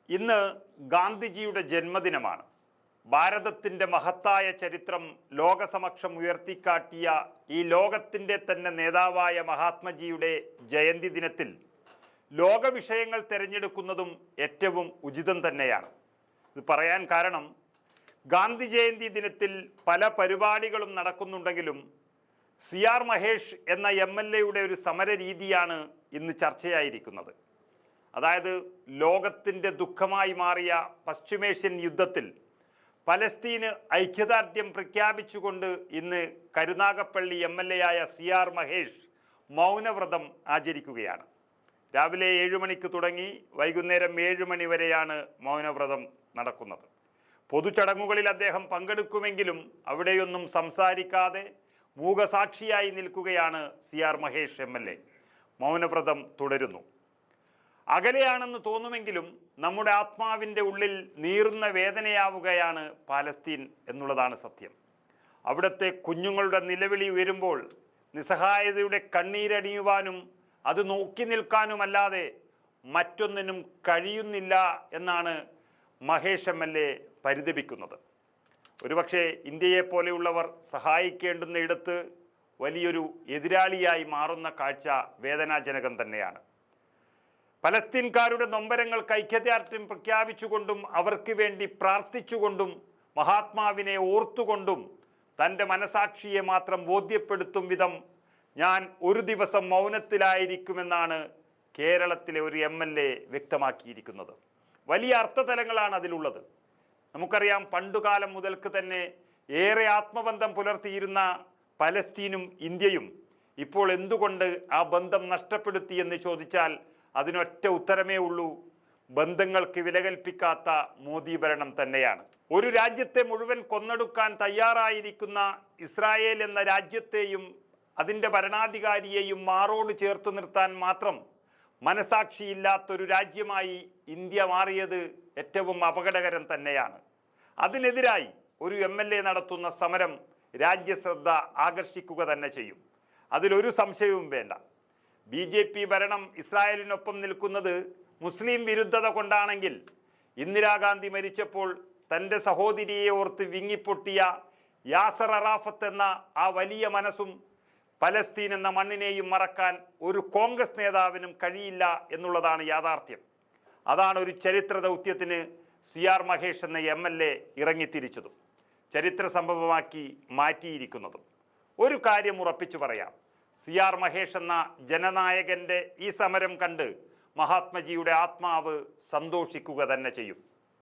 ഇന്ന് ഗാന്ധിജിയുടെ ജന്മദിനമാണ്. ഭാരതത്തിൻ്റെ മഹത്തായ ചരിത്രം ലോകസമക്ഷം ഉയർത്തിക്കാട്ടിയ ഈ ലോകത്തിൻ്റെ തന്നെ നേതാവായ മഹാത്മജിയുടെ ജയന്തി ദിനത്തിൽ ലോകവിഷയങ്ങൾ തിരഞ്ഞെടുക്കുന്നതും ഏറ്റവും ഉചിതം തന്നെയാണ്. ഇത് പറയാൻ കാരണം, ഗാന്ധി ജയന്തി ദിനത്തിൽ പല പരിപാടികളും നടക്കുന്നുണ്ടെങ്കിലും CR മഹേഷ് എന്ന MLA ഒരു സമര രീതിയാണ് ഇന്ന് ചർച്ചയായിരിക്കുന്നത്. അതായത് ലോകത്തിൻ്റെ ദുഃഖമായി മാറിയ പശ്ചിമേഷ്യൻ യുദ്ധത്തിൽ പലസ്തീന് ഐക്യദാർഢ്യം പ്രഖ്യാപിച്ചുകൊണ്ട് ഇന്ന് കരുനാഗപ്പള്ളി MLA ആയ CR മഹേഷ് മൗനവ്രതം ആചരിക്കുകയാണ്. രാവിലെ 7 മണിക്ക് തുടങ്ങി വൈകുന്നേരം 7 മണി വരെയാണ് മൗനവ്രതം നടക്കുന്നത്. പൊതുചടങ്ങുകളിൽ അദ്ദേഹം പങ്കെടുക്കുമെങ്കിലും അവിടെയൊന്നും സംസാരിക്കാതെ മൂകസാക്ഷിയായി നിൽക്കുകയാണ് CR മഹേഷ് MLA. മൗനവ്രതം തുടരുന്നു. അകലെയാണെന്ന് തോന്നുമെങ്കിലും നമ്മുടെ ആത്മാവിൻ്റെ ഉള്ളിൽ നീറുന്ന വേദനയാവുകയാണ് പാലസ്തീൻ എന്നുള്ളതാണ് സത്യം. അവിടുത്തെ കുഞ്ഞുങ്ങളുടെ നിലവിളി ഉയരുമ്പോൾ നിസ്സഹായതയുടെ കണ്ണീരണിയുവാനും അത് നോക്കി നിൽക്കാനുമല്ലാതെ മറ്റൊന്നിനും കഴിയുന്നില്ല എന്നാണ് മഹേഷ് MLA പരിതപിക്കുന്നത്. ഒരുപക്ഷെ ഇന്ത്യയെ പോലെയുള്ളവർ സഹായിക്കേണ്ടുന്നയിടത്ത് വലിയൊരു എതിരാളിയായി മാറുന്ന കാഴ്ച വേദനാജനകം തന്നെയാണ്. പലസ്തീൻകാരുടെ നൊമ്പരങ്ങൾക്ക് ഐക്യദാർഢ്യം പ്രഖ്യാപിച്ചുകൊണ്ടും അവർക്ക് വേണ്ടി പ്രാർത്ഥിച്ചുകൊണ്ടും മഹാത്മാവിനെ ഓർത്തുകൊണ്ടും തൻ്റെ മനസാക്ഷിയെ മാത്രം ബോധ്യപ്പെടുത്തും വിധം ഞാൻ ഒരു ദിവസം മൗനത്തിലായിരിക്കുമെന്നാണ് കേരളത്തിലെ ഒരു MLA വ്യക്തമാക്കിയിരിക്കുന്നത്. വലിയ അർത്ഥതലങ്ങളാണ് അതിലുള്ളത്. നമുക്കറിയാം, പണ്ടുകാലം മുതൽക്ക് തന്നെ ഏറെ ആത്മബന്ധം പുലർത്തിയിരുന്ന പലസ്തീനും ഇന്ത്യയും ഇപ്പോൾ എന്തുകൊണ്ട് ആ ബന്ധം നഷ്ടപ്പെടുത്തിയെന്ന് ചോദിച്ചാൽ അതിനൊറ്റ ഉത്തരമേ ഉള്ളൂ: ബന്ധങ്ങൾക്ക് വില കൽപ്പിക്കാത്ത മോദി ഭരണം തന്നെയാണ്. ഒരു രാജ്യത്തെ മുഴുവൻ കൊന്നൊടുക്കാൻ തയ്യാറായിരിക്കുന്ന ഇസ്രായേൽ എന്ന രാജ്യത്തെയും അതിൻ്റെ ഭരണാധികാരിയെയും മാറോട് ചേർത്ത് നിർത്താൻ മാത്രം മനസാക്ഷിയില്ലാത്തൊരു രാജ്യമായി ഇന്ത്യ മാറിയത് ഏറ്റവും അപകടകരം തന്നെയാണ്. അതിനെതിരായി ഒരു MLA നടത്തുന്ന സമരം രാജ്യശ്രദ്ധ ആകർഷിക്കുക തന്നെ ചെയ്യും. അതിലൊരു സംശയവും വേണ്ട. BJP ഭരണം ഇസ്രായേലിനൊപ്പം നിൽക്കുന്നത് മുസ്ലിം വിരുദ്ധത കൊണ്ടാണെങ്കിൽ ഇന്ദിരാഗാന്ധി മരിച്ചപ്പോൾ തൻ്റെ സഹോദരിയെ ഓർത്ത് വിങ്ങിപ്പൊട്ടിയ യാസർ അറാഫത്ത് എന്ന ആ വലിയ മനസ്സും പലസ്തീൻ എന്ന മണ്ണിനെയും മറക്കാൻ ഒരു കോൺഗ്രസ് നേതാവിനും കഴിയില്ല എന്നുള്ളതാണ് യാഥാർത്ഥ്യം. അതാണ് ഒരു ചരിത്ര ദൗത്യത്തിന് CR മഹേഷ് എന്ന MLA ഇറങ്ങിത്തിരിച്ചതും ചരിത്ര സംഭവമാക്കി മാറ്റിയിരിക്കുന്നതും. ഒരു കാര്യം ഉറപ്പിച്ചു പറയാം: CR മഹേഷ് എന്ന ജനനായകൻ്റെ ഈ സമരം കണ്ട് മഹാത്മജിയുടെ ആത്മാവ് സന്തോഷിക്കുക തന്നെ ചെയ്യും.